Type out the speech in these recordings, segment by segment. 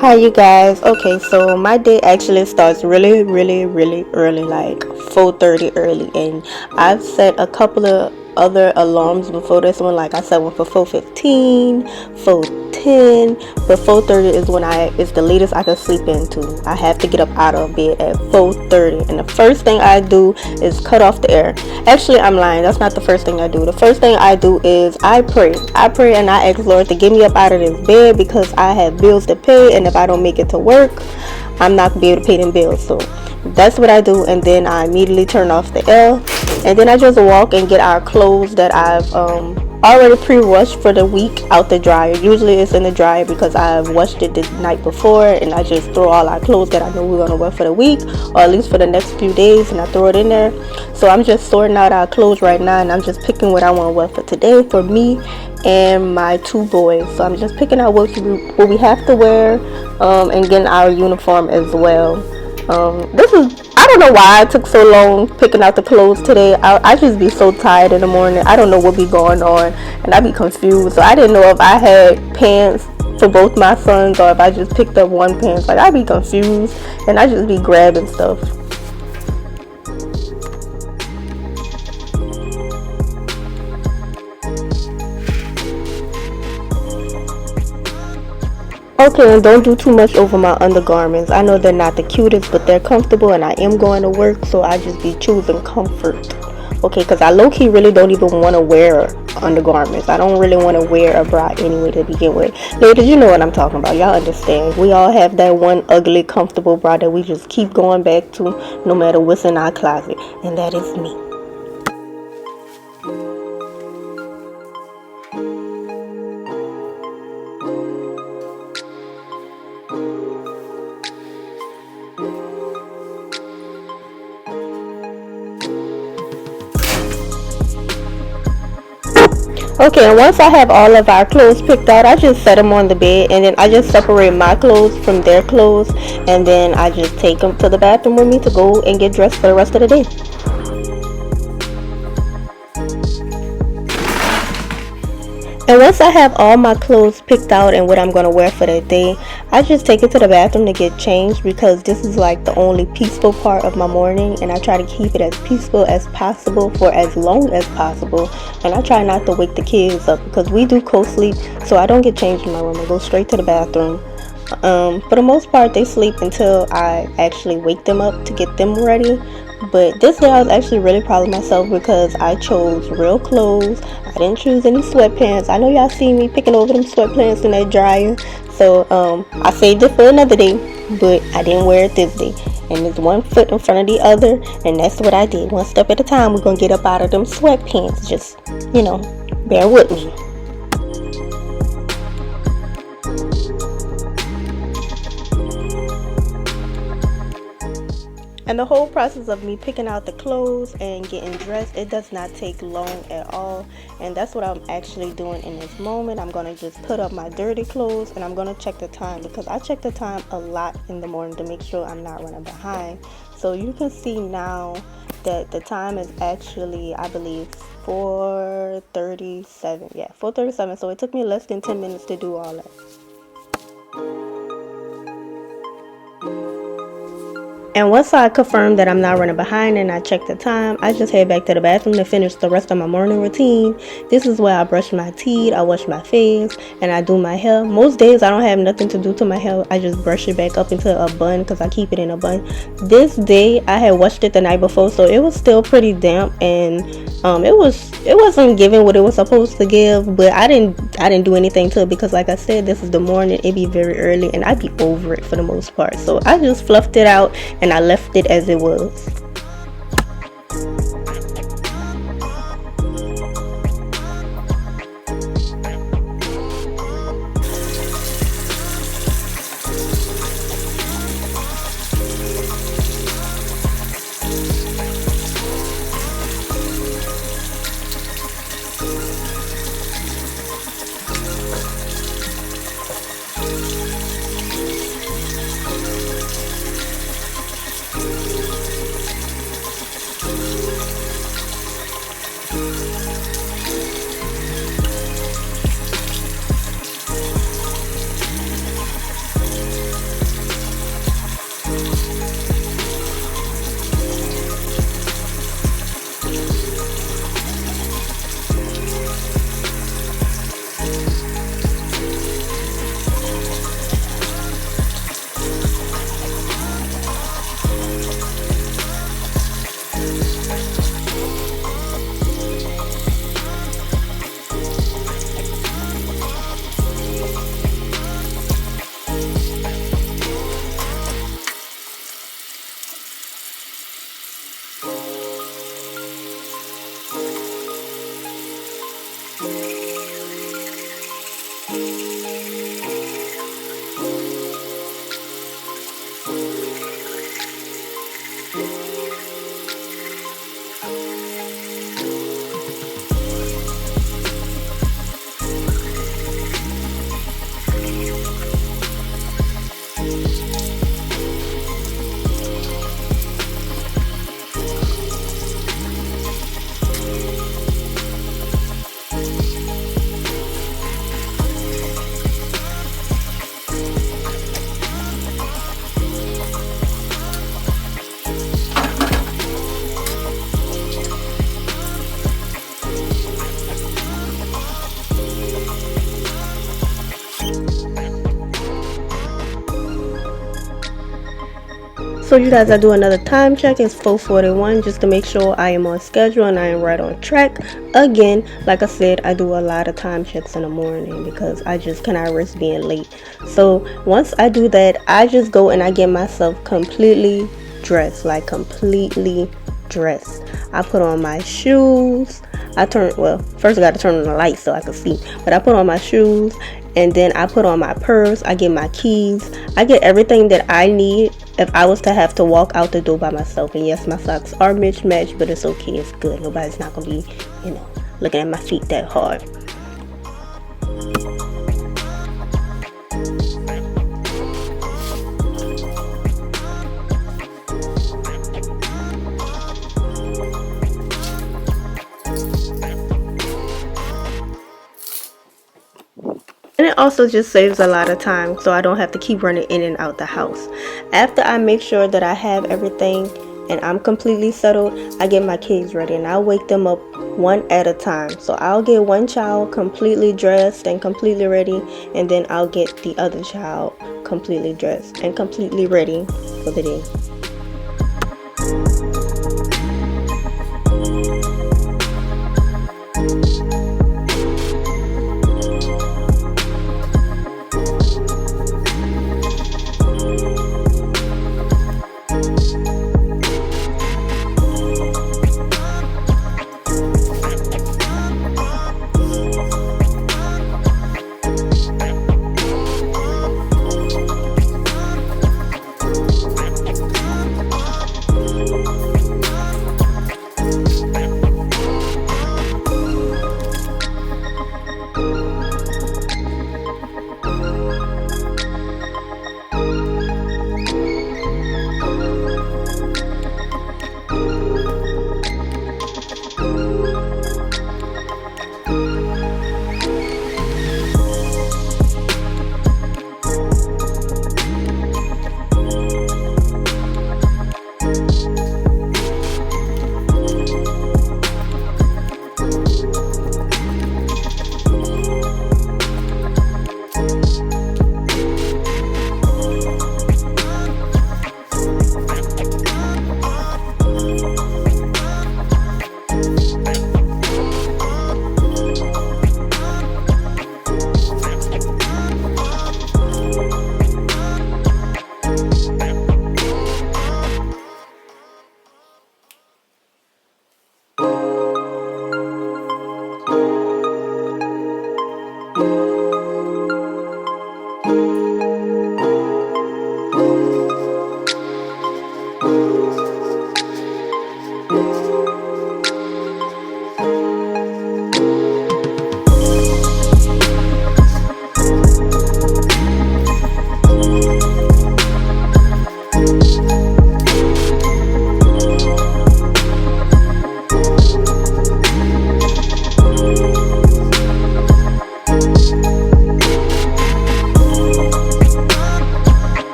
Hi, you guys. Okay, so my day actually starts really, really, really early, like 4:30 early, and I've set a couple of other alarms before this one. Like I set one for 4:15, 4:10, but 4:30 is when I is the latest I can sleep into. I have to get up out of bed at 4:30, and the first thing I do is cut off the air. Actually, I'm lying. That's not the first thing I do. The first thing I do is I pray. I pray and I ask Lord to get me up out of this bed because I have bills to pay, and if I don't make it to work, I'm not gonna be able to pay them bills. So that's what I do, and then I immediately turn off the air, and then I just walk and get our clothes that I've already pre-washed for the week out the dryer. Usually it's in the dryer because I've washed it the night before, and I just throw all our clothes that I know we're gonna wear for the week, or at least for the next few days, and I throw it in there. So I'm just sorting out our clothes right now, and I'm just picking what I want to wear for today for me and my two boys. So I'm just picking out what we have to wear, and getting our uniform as well. This is I don't know why it took so long picking out the clothes today. I just be so tired in the morning. I don't know what be going on, and I be confused. So I didn't know if I had pants for both my sons or if I just picked up one pants. Like I be confused, and I just be grabbing stuff. Okay, and don't do too much over my undergarments. I know they're not the cutest, but they're comfortable, and I am going to work, so I just be choosing comfort. Okay, because I low-key really don't even want to wear undergarments. I don't really want to wear a bra anyway to begin with. Ladies, you know what I'm talking about. Y'all understand. We all have that one ugly, comfortable bra that we just keep going back to no matter what's in our closet, and that is me. Okay, and once I have all of our clothes picked out, I just set them on the bed, and then I just separate my clothes from their clothes, and then I just take them to the bathroom with me to go and get dressed for the rest of the day. And once I have all my clothes picked out and what I'm going to wear for that day, I just take it to the bathroom to get changed because this is like the only peaceful part of my morning, and I try to keep it as peaceful as possible for as long as possible. And I try not to wake the kids up because we do co-sleep, so I don't get changed in my room. I go straight to the bathroom. For the most part, they sleep until I actually wake them up to get them ready. But this day I was actually really proud of myself because I chose real clothes. I didn't choose any sweatpants. I know y'all see me picking over them sweatpants in that dryer. So I saved it for another day, but I didn't wear it this day. And there's one foot in front of the other, and that's what I did. One step at a time, we're gonna get up out of them sweatpants. Just, bear with me. And the whole process of me picking out the clothes and getting dressed, it does not take long at all. And that's what I'm actually doing in this moment. I'm going to just put up my dirty clothes, and I'm going to check the time because I check the time a lot in the morning to make sure I'm not running behind. So you can see now that the time is actually, I believe, 4:37. Yeah, 4:37. So it took me less than 10 minutes to do all that. And once I confirm that I'm not running behind and I check the time, I just head back to the bathroom to finish the rest of my morning routine. This is where I brush my teeth, I wash my face, and I do my hair. Most days I don't have nothing to do to my hair. I just brush it back up into a bun because I keep it in a bun. This day I had washed it the night before, so it was still pretty damp, and it wasn't giving what it was supposed to give, but I didn't do anything to it because, like I said, this is the morning. It be very early, and I be over it for the most part. So I just fluffed it out and I left it as it was. So you guys, I do another time check. It's 4:41 just to make sure I am on schedule and I am right on track. Again, like I said, I do a lot of time checks in the morning because I just cannot risk being late. So once I do that, I just go and I get myself completely dressed, like completely dressed. I put on my shoes. First I got to turn on the light so I can see. But I put on my shoes and then I put on my purse. I get my keys. I get everything that I need if I was to have to walk out the door by myself. And yes, my socks are mismatched, but it's okay. It's good. Nobody's not going to be, looking at my feet that hard. And it also just saves a lot of time so I don't have to keep running in and out the house. After I make sure that I have everything and I'm completely settled, I get my kids ready and I'll wake them up one at a time. So I'll get one child completely dressed and completely ready, and then I'll get the other child completely dressed and completely ready for the day.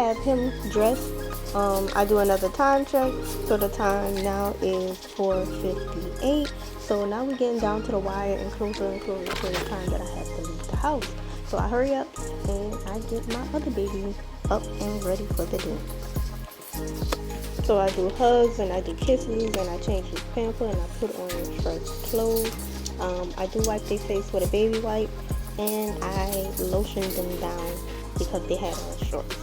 have him dressed. I do another time check, so the time now is 4:58. So now we're getting down to the wire and closer to the time that I have to leave the house. So I hurry up and I get my other baby up and ready for the day. So I do hugs and I do kisses and I change his pamper and I put on fresh clothes. I do wipe their face with a baby wipe and I lotion them down because they had on shorts.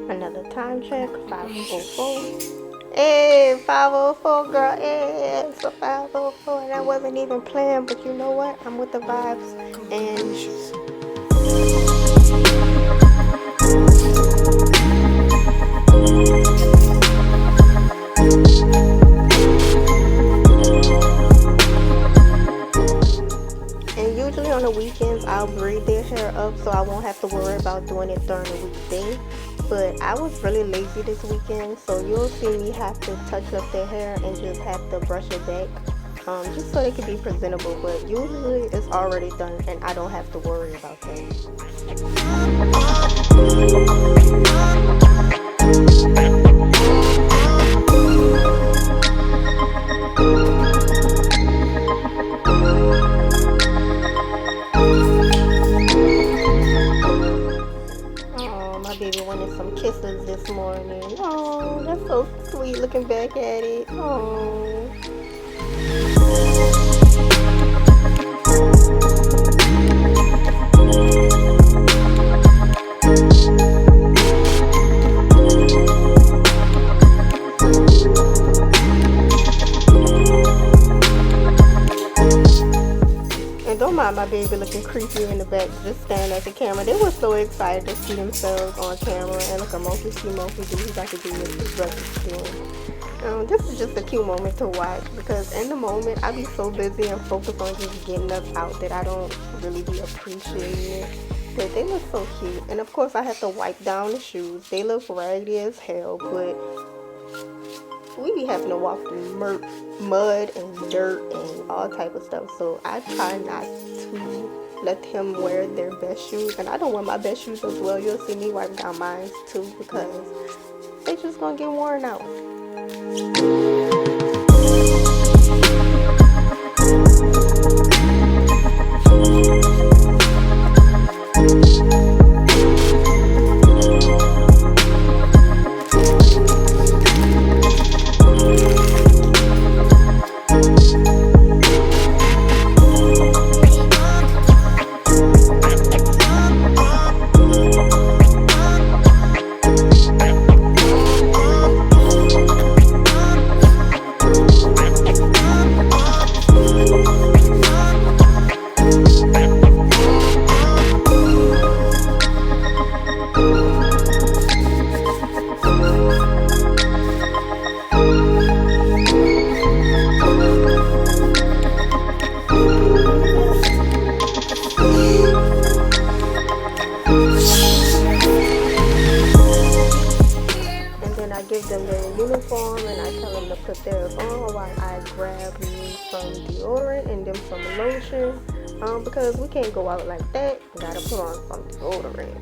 Another time check, 5:04. Hey, 5:04, girl. Hey, it's a 5:04. And I wasn't even playing, but you know what? I'm with the vibes. And usually on the weekends I'll braid their hair up so I won't have to worry about doing it during the weekday. But I was really lazy this weekend, so you'll see me have to touch up their hair and just have to brush it back, just so they can be presentable. But usually it's already done and I don't have to worry about my baby wanted some kisses this morning. Oh, that's so sweet looking back at it. Oh. Don't mind my baby looking creepy in the back, just staring at the camera. They were so excited to see themselves on camera, and look, a monkey see monkey do. He got to do what his brother's doing. This is just a cute moment to watch, because in the moment I be so busy and focused on just getting us out that I don't really be appreciating it. But they look so cute, and of course I have to wipe down the shoes. They look raggedy as hell, but we be having to walk through mud and dirt and all type of stuff, so I try not to let him wear their best shoes, and I don't wear my best shoes as well. You'll see me wipe down mine too, because they just gonna get worn out. Give them their uniform and I tell them to put theirs on while I grab me some deodorant and them some lotion, because we can't go out like that. We gotta put on some deodorant.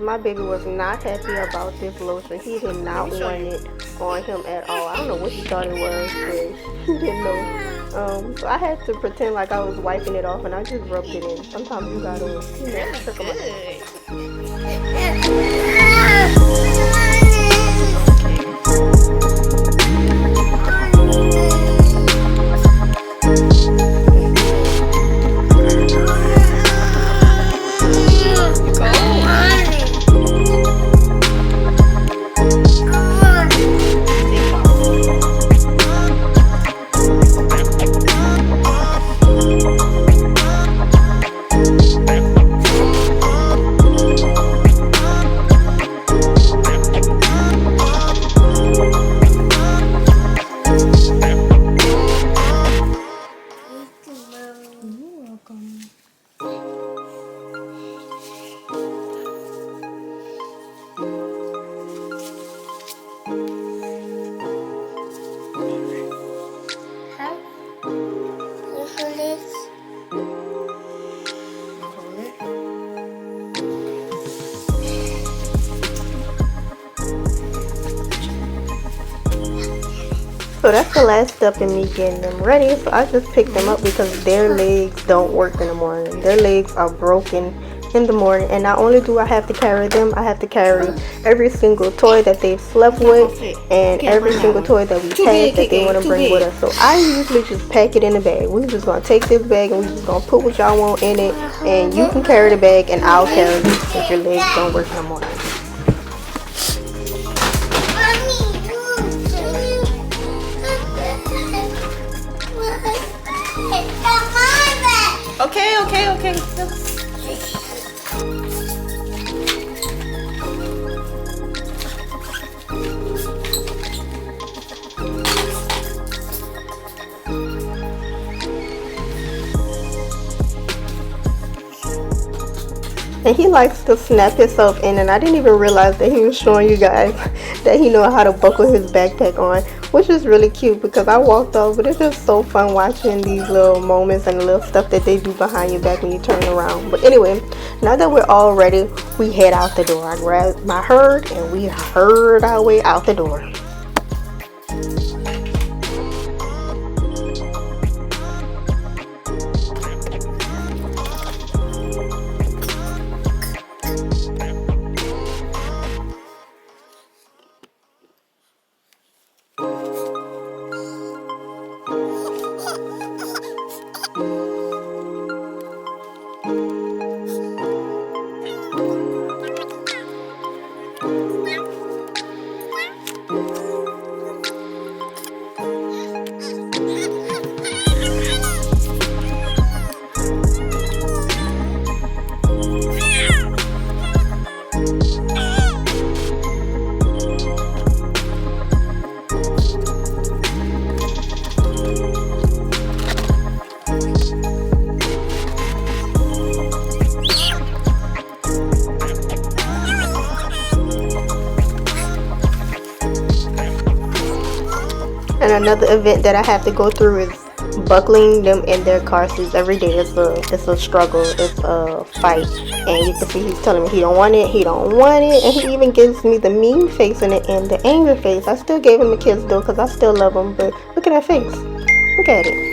My baby was not happy about this lotion. He did not want it on him at all. I don't know what he thought it was, but he didn't know. So I had to pretend like I was wiping it off, and I just rubbed it in. Sometimes you gotta, trick them So that's the last step in me getting them ready. So I just picked them up because their legs don't work in the morning. Their legs are broken in the morning, and not only do I have to carry them, I have to carry every single toy that they've slept with and every single toy that we have that they want to bring with us. So I usually just pack it in a bag. We're just going to take this bag and we're just going to put what y'all want in it, and you can carry the bag and I'll carry it if your legs don't work in the morning. Okay. And he likes to snap himself in, and I didn't even realize that he was showing you guys that he know how to buckle his backpack on, which is really cute because I walked off, but it's just so fun watching these little moments and the little stuff that they do behind your back when you turn around. But anyway, now that we're all ready, we head out the door. I grabbed my herd and we herd our way out the door. And another event that I have to go through is buckling them in their car seats every day. It's a struggle, it's a fight. And you can see he's telling me he don't want it, and he even gives me the mean face and the angry face. I still gave him a kiss though because I still love him, but look at that face. Look at it.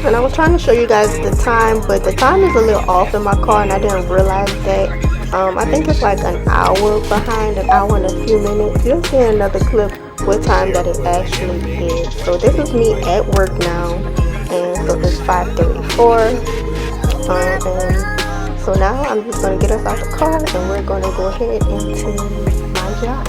And I was trying to show you guys the time, but the time is a little off in my car and I didn't realize that. I think it's like an hour behind, an hour and a few minutes. You'll see another clip what time that it actually is. So this is me at work now, and so it's 5:34. And so now I'm just going to get us out the car and we're going to go ahead into my job.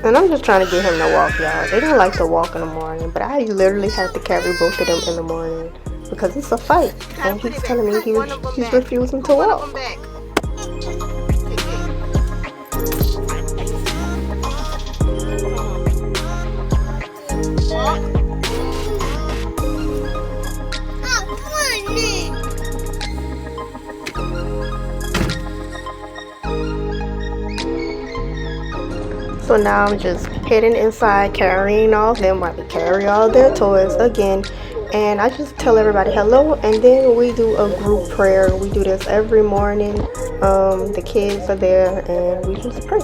And I'm just trying to get him to walk, y'all. They don't like to walk in the morning, but I literally have to carry both of them in the morning because it's a fight. And he's telling me he's refusing to walk. So now I'm just heading inside, carrying all of them while we carry all their toys again. And I just tell everybody hello, and then we do a group prayer. We do this every morning. The kids are there and we just pray.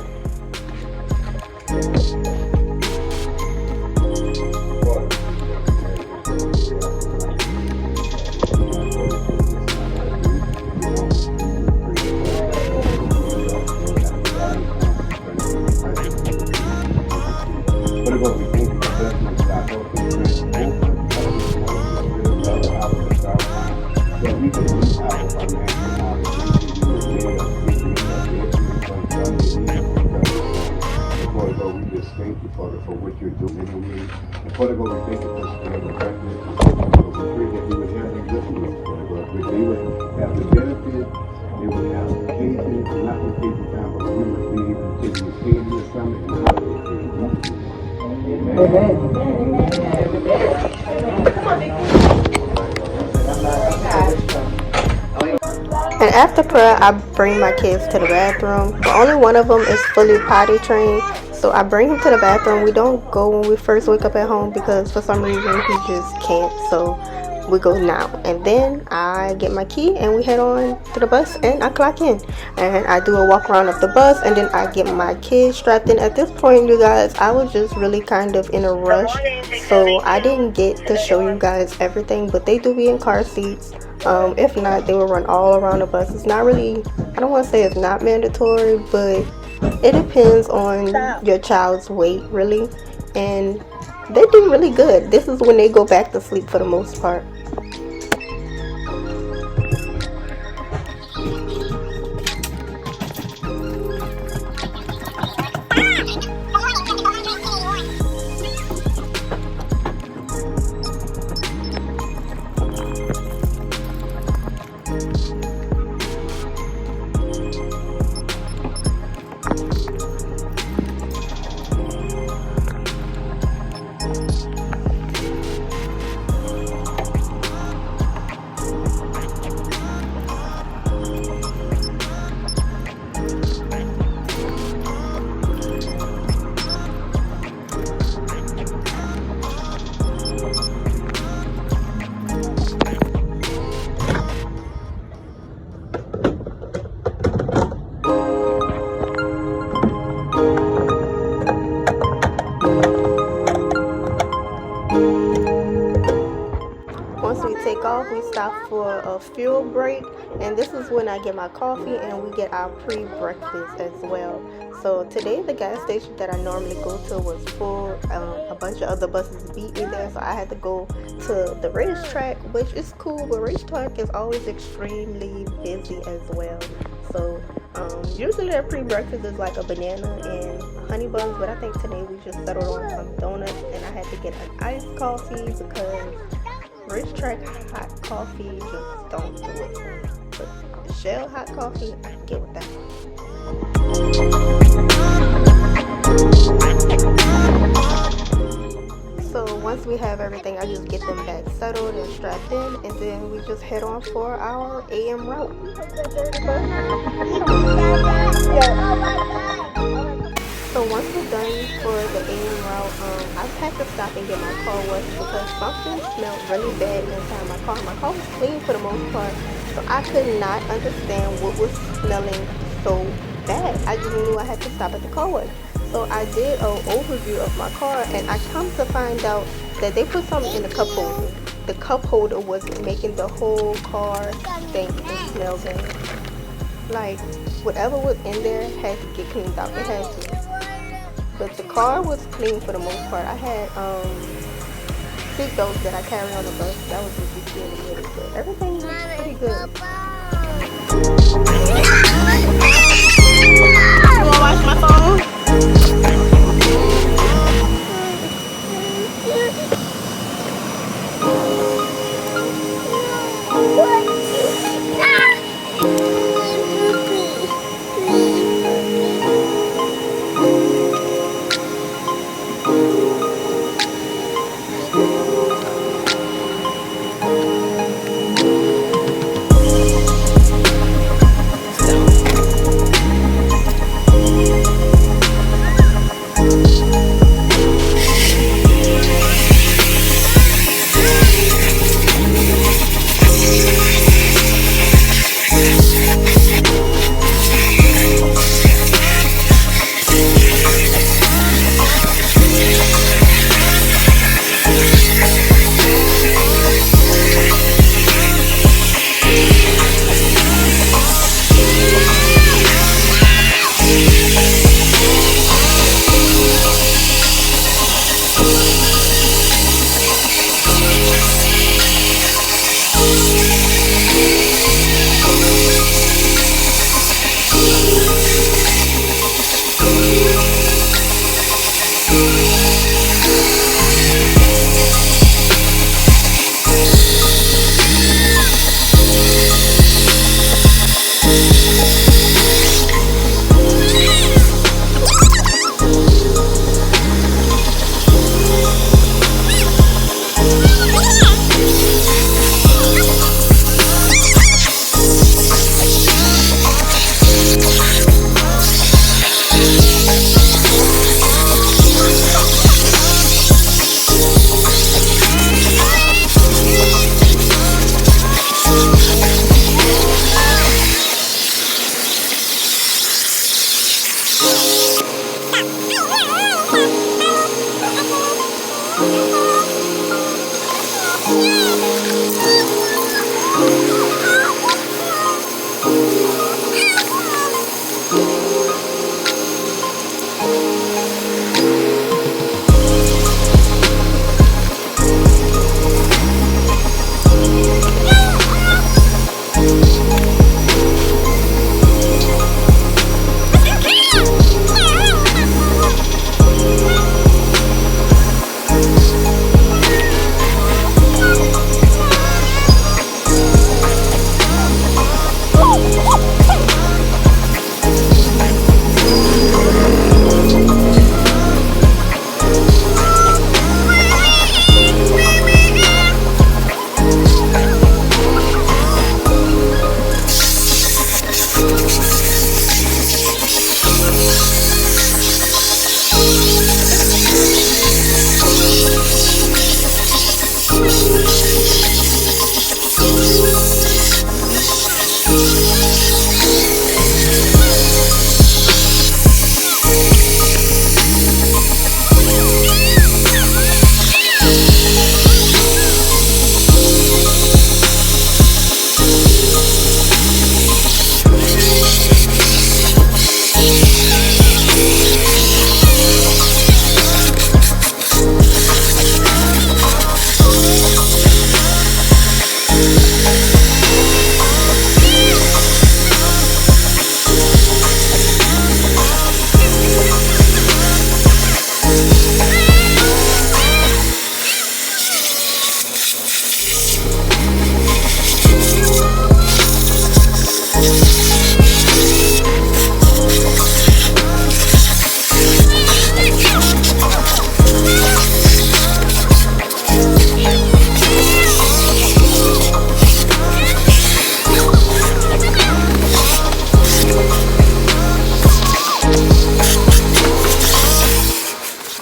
And after prayer, I bring my kids to the bathroom. But only one of them is fully potty trained. So I bring him to the bathroom. We don't go when we first wake up at home because for some reason he just can't. So we go now. And then I get my key and we head on to the bus and I clock in. And I do a walk around of the bus and then I get my kids strapped in. At this point, you guys, I was just really kind of in a rush. So I didn't get to show you guys everything, but they do be in car seats. If not, they will run all around the bus. It's not really, I don't want to say it's not mandatory, but it depends on your child's weight, really. And they do really good. This is when they go back to sleep for the most part. Once we take off, we stop for a fuel break, and this is when I get my coffee and we get our pre-breakfast as well. So today the gas station that I normally go to was full. A bunch of other buses beat me there, so I had to go to the racetrack, which is cool, but racetrack is always extremely busy as well. So usually their pre-breakfast is like a banana and honey buns, but I think today we just settled on some donuts, and I had to get an iced coffee because racetrack hot coffee just don't do it for me. But the Shell hot coffee, I can get with that. So once we have everything, I just get them back settled and strapped in, and then we just head on for our AM route. So once we're done for the AM route, I had to stop and get my car washed because something smelled really bad inside my car. My car was clean for the most part, so I could not understand what was smelling so bad. I just knew I had to stop at the car wash. So I did an overview of my car, and I come to find out that they put something in the cup holder. The cup holder was making the whole car stink and smell bad. Like, whatever was in there had to get cleaned out. It had to. But the car was clean for the most part. I had seat belts that I carry on the bus. That was just really good. But everything was pretty good. You wanna watch my phone?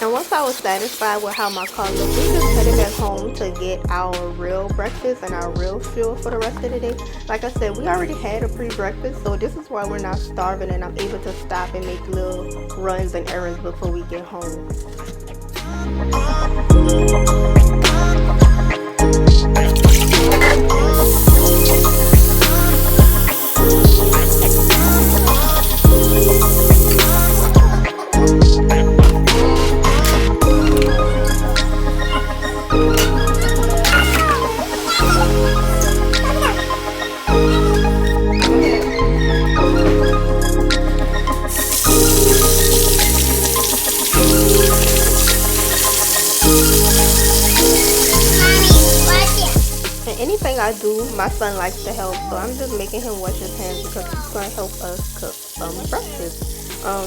And once I was satisfied with how my car looked, we just headed back home to get our real breakfast and our real fuel for the rest of the day. Like I said, we already had a pre-breakfast, so this is why we're not starving and I'm able to stop and make little runs and errands before we get home. And anything I do, my son likes to help, so I'm just making him wash his hands because he's going to help us cook breakfast.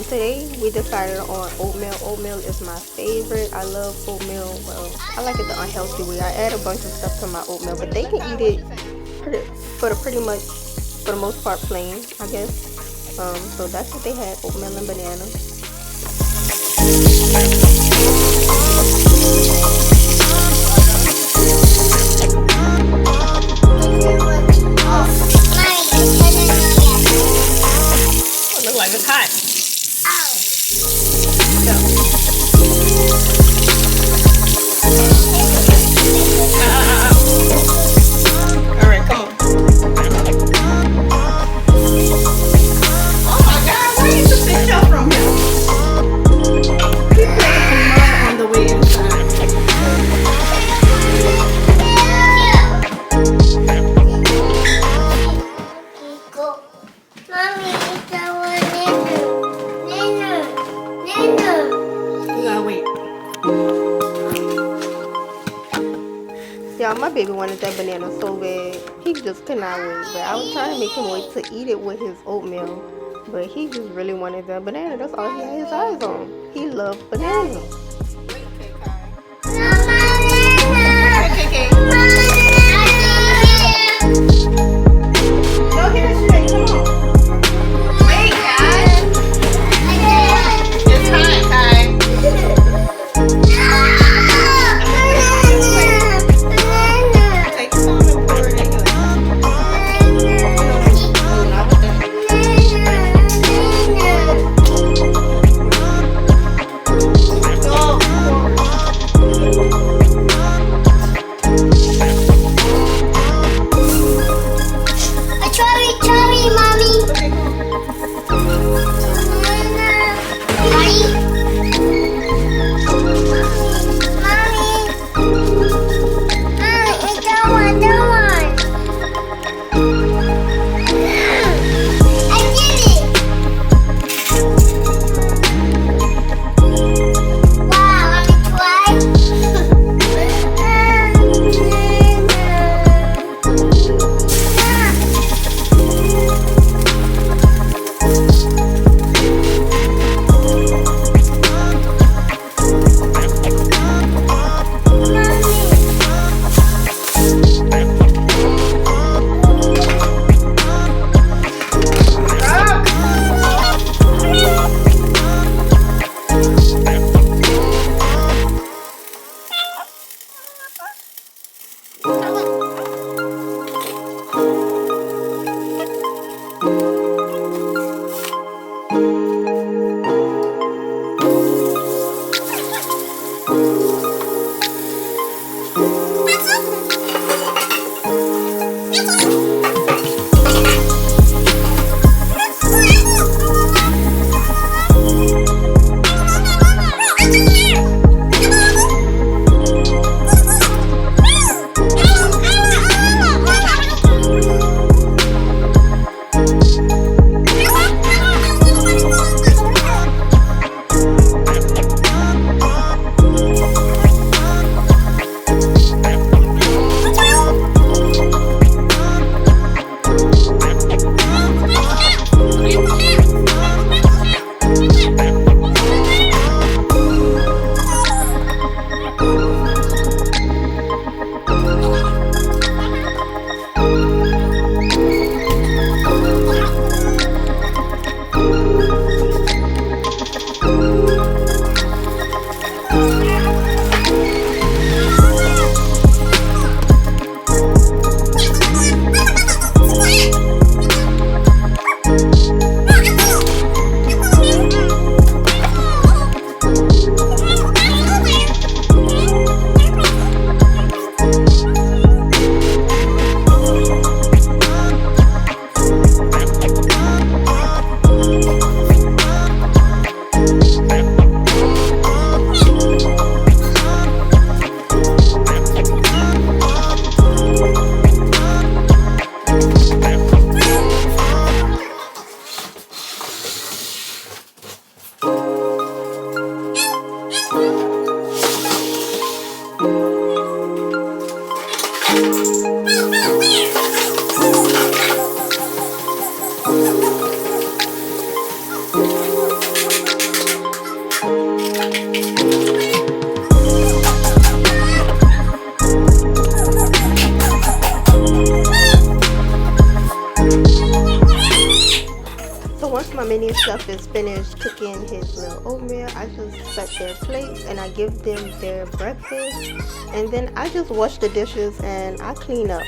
Today we decided on oatmeal. Oatmeal is my favorite. I love oatmeal. Well, I like it the unhealthy way. I add a bunch of stuff to my oatmeal, but they can eat it for the most part plain, I guess. So that's what they had, oatmeal and banana. It looks like it's hot. All right, come on. Oh my God, where is the picture from him? He played some mud on the way inside. Mommy, it's our Nenu. You gotta wait. Y'all, my baby wanted that banana so bad. He just could not wait. But I was trying to make him wait to eat it with his oatmeal. But he just really wanted that banana. That's all he had his eyes on. He loved banana. Go here, Shay. Come on. Wait, guys. It's hot, Kai. Take some and pour it in here. No, not with that. Go. So once my mini stuff is finished cooking his little oatmeal, I just set their plates and I give them their breakfast, and then I just wash the dishes and I clean up.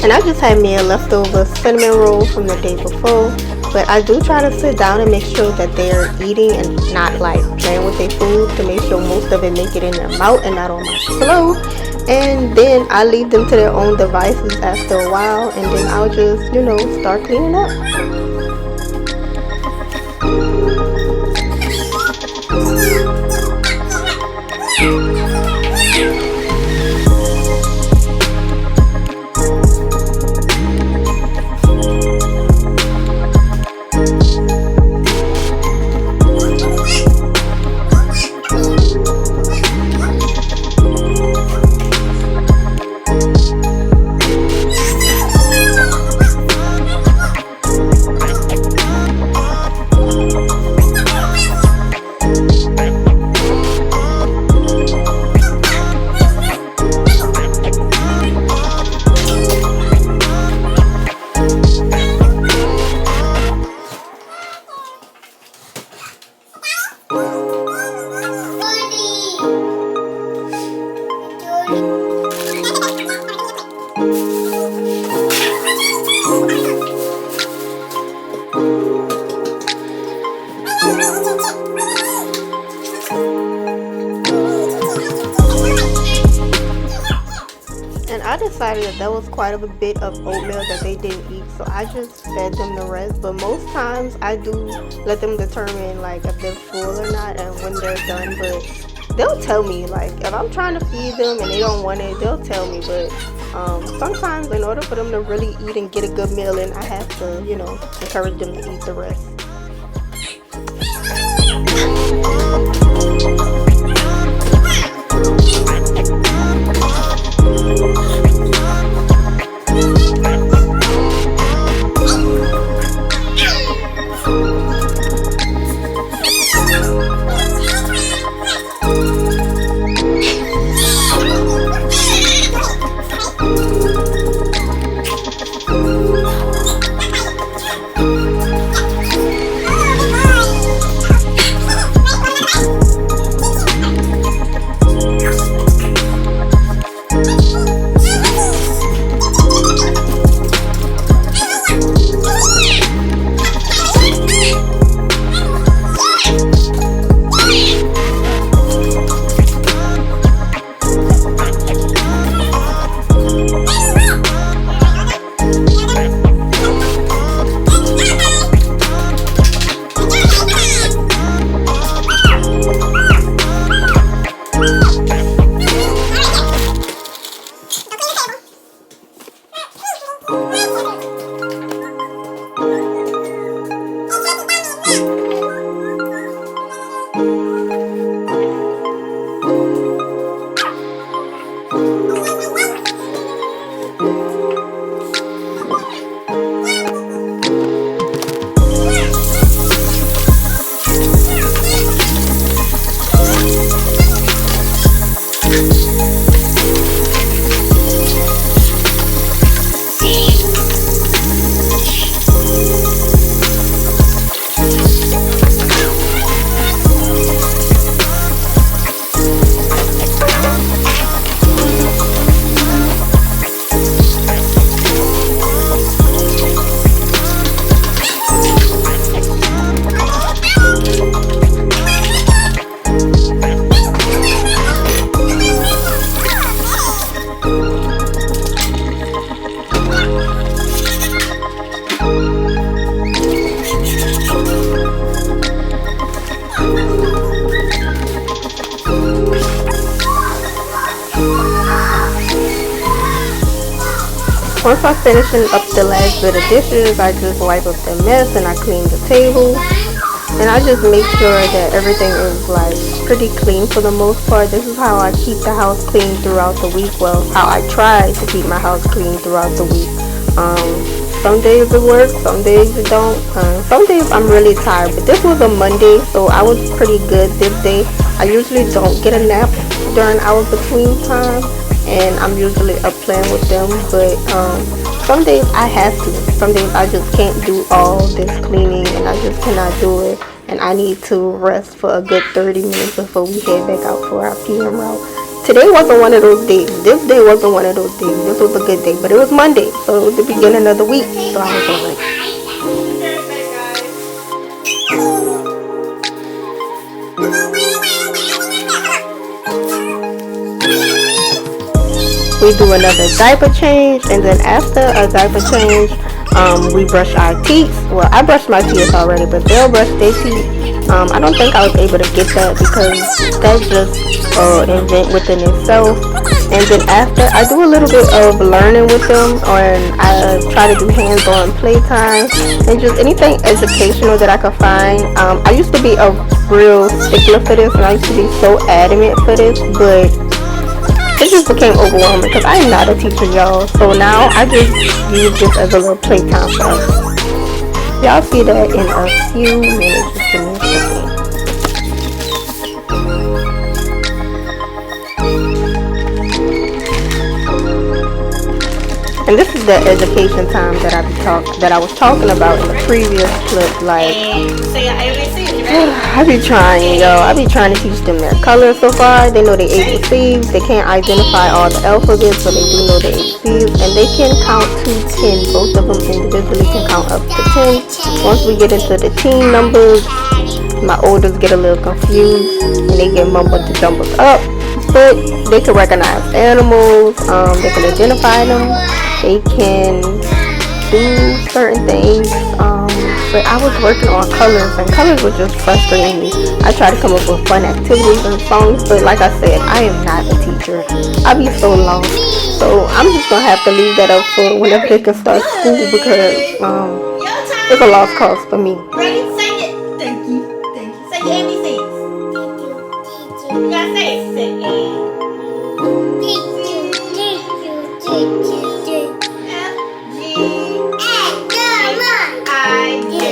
And I just had me a leftover cinnamon roll from the day before. But I do try to sit down and make sure that they're eating and not like playing with their food, to make sure most of it make it in their mouth and not on my floor. And then I leave them to their own devices after a while, and then I'll just, start cleaning up. I decided that was quite a bit of oatmeal that they didn't eat, so I just fed them the rest. But most times I do let them determine like if they're full or not and when they're done. But they'll tell me, like if I'm trying to feed them and they don't want it, they'll tell me. But sometimes in order for them to really eat and get a good meal in, I have to, you know, encourage them to eat the rest. Once I'm finishing up the last bit of dishes, I just wipe up the mess and I clean the table. And I just make sure that everything is like pretty clean for the most part. This is how I keep the house clean throughout the week. Well, how I try to keep my house clean throughout the week. Some days it works, some days it don't. Some days I'm really tired, but this was a Monday, so I was pretty good this day. I usually don't get a nap during our between time, and I'm usually up playing with them, but some days I have to. Some days I just can't do all this cleaning, and I just cannot do it, and I need to rest for a good 30 minutes before we head back out for our PM route. Today wasn't one of those days. This day wasn't one of those days. This was a good day, but it was Monday, so it was the beginning of the week, so I was like, we do another diaper change, and then after a diaper change, we brush our teeth. Well, I brushed my teeth already, but they'll brush their teeth. I don't think I was able to get that because that's just an event within itself. And then after, I do a little bit of learning with them, and I try to do hands-on playtime and just anything educational that I could find. I used to be a real stickler for this, and I used to be so adamant for this, but it just became overwhelming because I am not a teacher, y'all. So now I just use this as a little playtime for us. Y'all see that in a few minutes. Just give me a second. And this is the education time that I was talking about in the previous clip. Like, I be trying, yo. I be trying to teach them their colors so far. They know their ABCs. They can't identify all the alphabets, but they do know their ABCs. And they can count to 10. Both of them individually can count up to 10. Once we get into the teen numbers, my oldest get a little confused and they get mumbled the jumbled up. but they can recognize animals. They can identify them. They can do certain things. But I was working on colors, and colors were just frustrating me. I tried to come up with fun activities and songs, but like I said, I am not a teacher. I be so lost. So I'm just gonna have to leave that up for whenever they can start school, because it's a lost cause for me. Ready? Sing it. Thank you. Thank you. Say your ABCs. You gotta say it. Say A. F, G, I, J.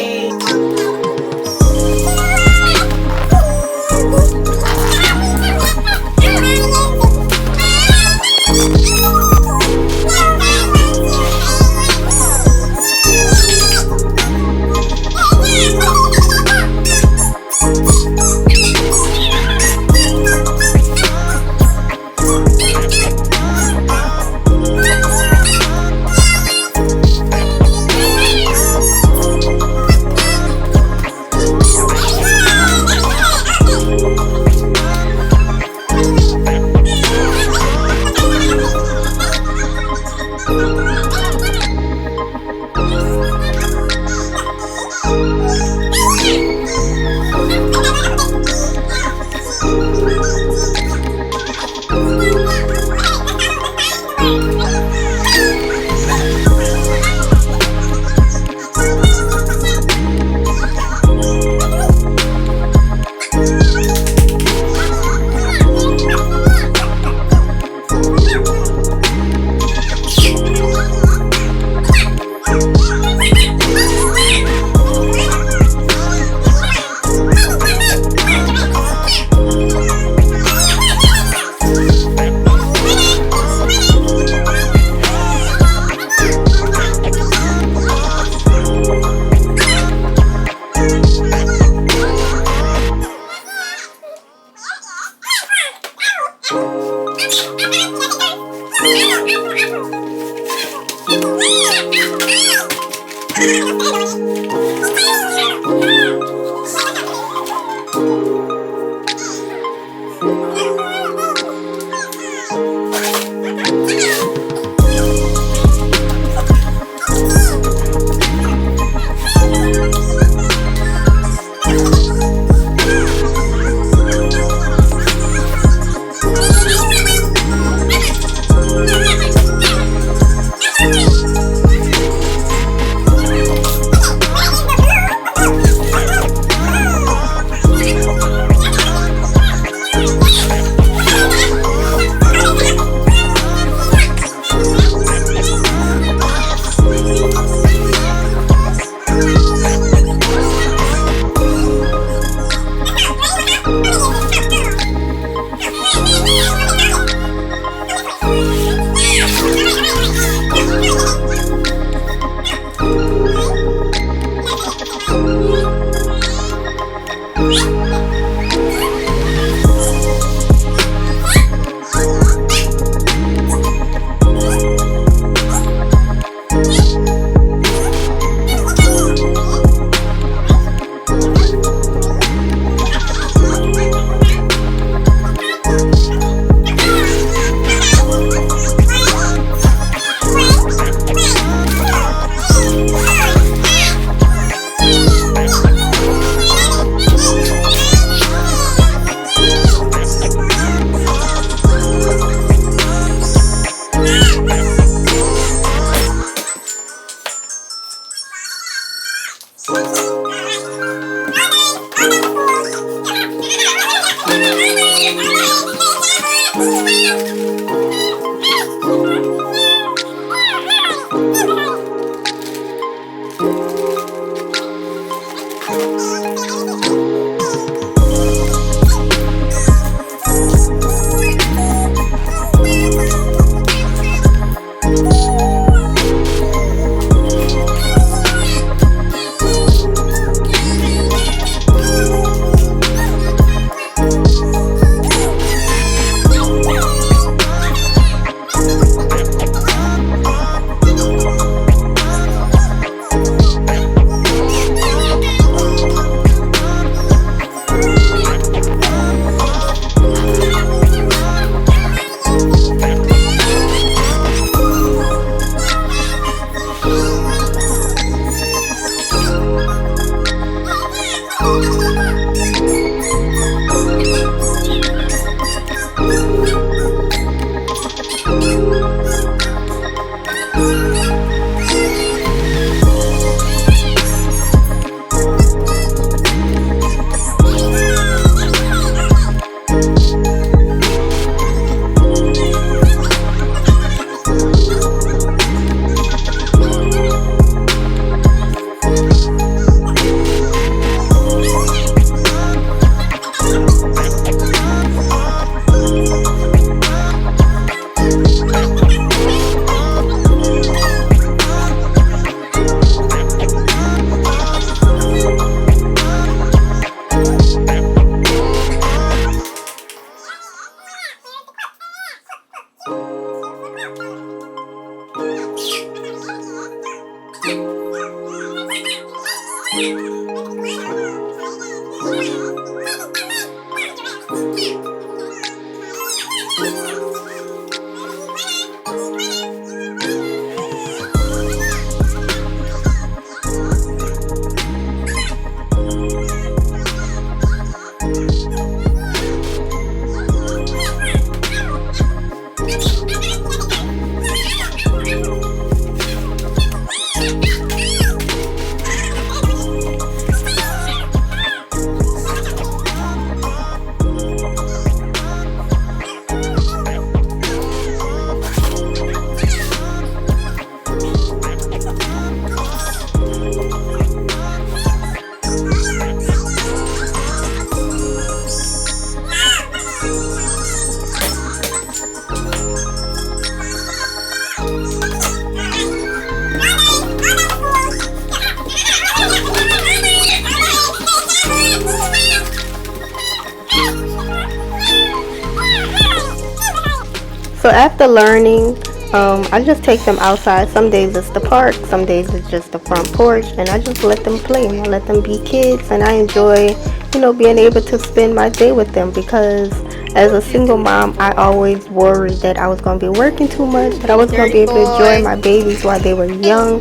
So after learning, I just take them outside. Some days it's the park, some days it's just the front porch, and I just let them play. I let them be kids, and I enjoy, being able to spend my day with them because as a single mom, I always worried that I was going to be working too much, that I was going to be able to enjoy my babies while they were young.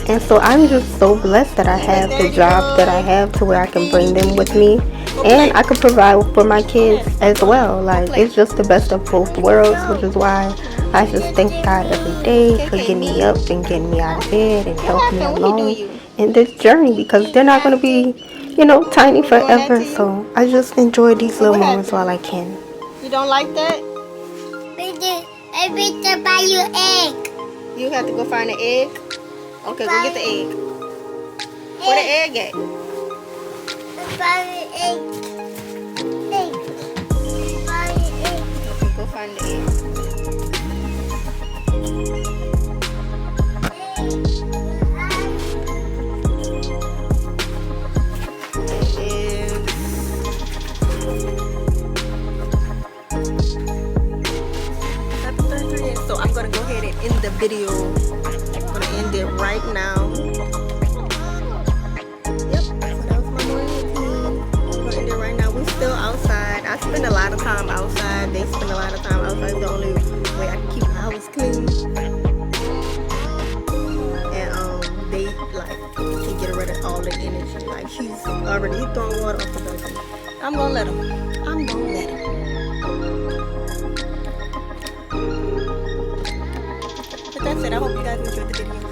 And so I'm just so blessed that I have the job that I have to where I can bring them with me and I can provide for my kids as well. Like, it's just the best of both worlds, which is why I just thank God every day for getting me up and getting me out of bed and helping me along in this journey because they're not going to be, tiny forever. So I just enjoy these little moments while I can. You don't like that? I beat to buy you egg. You have to go find an egg? Okay, go get the egg. Where the egg at? Buy me egg. Egg. Buy me egg. Okay, go find the egg. So I'm gonna go ahead and end the video. I'm gonna end it right now. Yep, so that was my morning routine. I'm gonna end it right now. We're still outside. I spend a lot of time outside. They spend a lot of time outside. It's the only way I can keep my house clean. And they like can get rid of all the energy. Like he's throwing water off the balcony. I'm gonna let him. I'm gonna let him. But that's it. I hope you guys enjoyed the video.